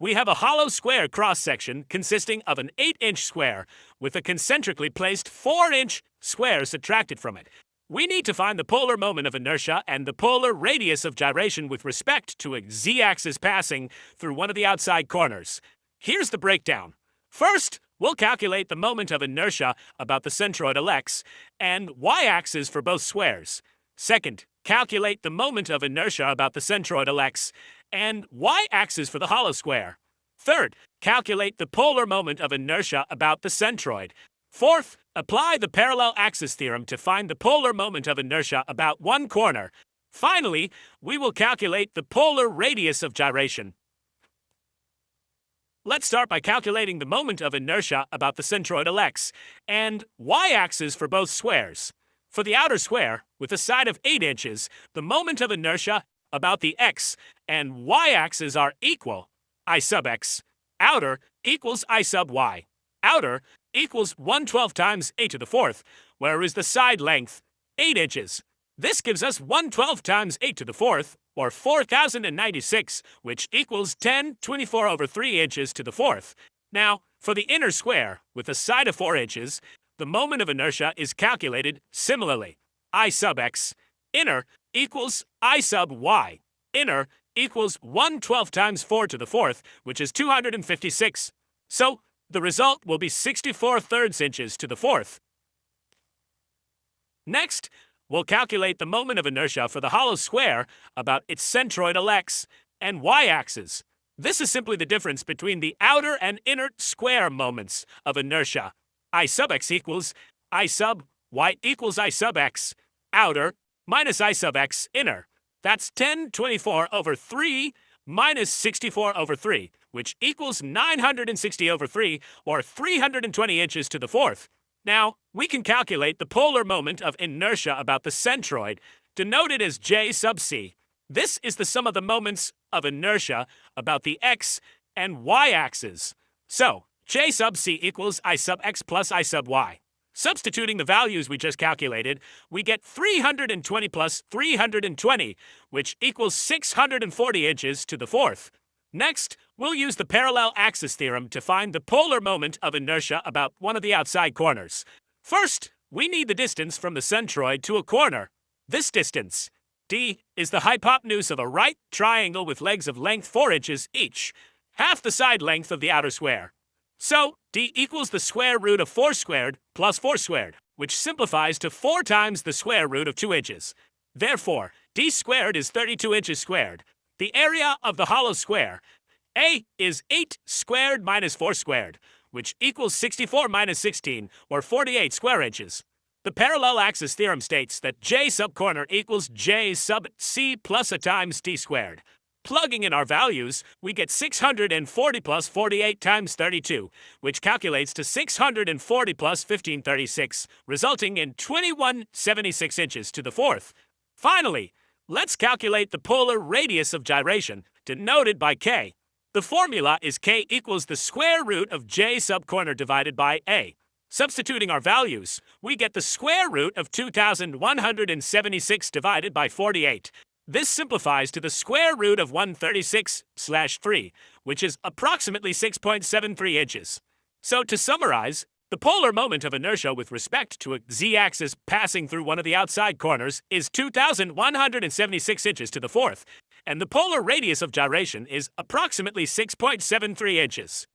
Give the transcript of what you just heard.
We have a hollow square cross-section consisting of an 8-inch square with a concentrically placed 4-inch square subtracted from it. We need to find the polar moment of inertia and the polar radius of gyration with respect to a z-axis passing through one of the outside corners. Here's the breakdown. First, we'll calculate the moment of inertia about the centroidal x and y-axis for both squares. Second, calculate the moment of inertia about the centroidal x and y-axis for the hollow square. Third, calculate the polar moment of inertia about the centroid. Fourth, apply the parallel axis theorem to find the polar moment of inertia about one corner. Finally, we will calculate the polar radius of gyration. Let's start by calculating the moment of inertia about the centroidal x and y-axis for both squares. For the outer square, with a side of 8 inches, the moment of inertia about the x and y-axis are equal. I sub x outer equals I sub y. Outer equals 1/12 times a to the fourth, where is the side length 8 inches. This gives us 1/12 times 8 to the fourth, or 4,096, which equals 10^24/3 inches to the fourth. Now, for the inner square, with a side of 4 inches, the moment of inertia is calculated similarly. I sub x inner equals I sub y. Inner equals 1/12 times 4 to the fourth, which is 256. So, the result will be 64/3 inches to the fourth. Next, we'll calculate the moment of inertia for the hollow square about its centroidal x and y-axis. This is simply the difference between the outer and inner square moments of inertia. I sub x equals I sub y equals I sub x outer minus I sub x inner. That's 10^24/3 minus 64/3, which equals 960/3, or 320 inches to the fourth. Now, we can calculate the polar moment of inertia about the centroid, denoted as J sub c. This is the sum of the moments of inertia about the x and y-axis. So, J sub c equals I sub x plus I sub y. Substituting the values we just calculated, we get 320 plus 320, which equals 640 inches to the fourth. Next, we'll use the parallel axis theorem to find the polar moment of inertia about one of the outside corners. First, we need the distance from the centroid to a corner. This distance, d, is the hypotenuse of a right triangle with legs of length 4 inches each, half the side length of the outer square. So, d equals the square root of 4 squared plus 4 squared, which simplifies to 4 times the square root of 2 inches. Therefore, d squared is 32 inches squared. The area of the hollow square, A, is 8 squared minus 4 squared, which equals 64 minus 16, or 48 square inches. The parallel axis theorem states that J sub corner equals J sub c plus a times d squared. Plugging in our values, we get 640 plus 48 times 32, which calculates to 640 plus 1536, resulting in 2176 inches to the fourth. Finally, let's calculate the polar radius of gyration, denoted by k. The formula is k equals the square root of J sub corner divided by a. Substituting our values, we get the square root of 2,176 divided by 48. This simplifies to the square root of 136/3, which is approximately 6.73 inches. So to summarize, the polar moment of inertia with respect to a z-axis passing through one of the outside corners is 2,176 inches to the fourth, and the polar radius of gyration is approximately 6.73 inches.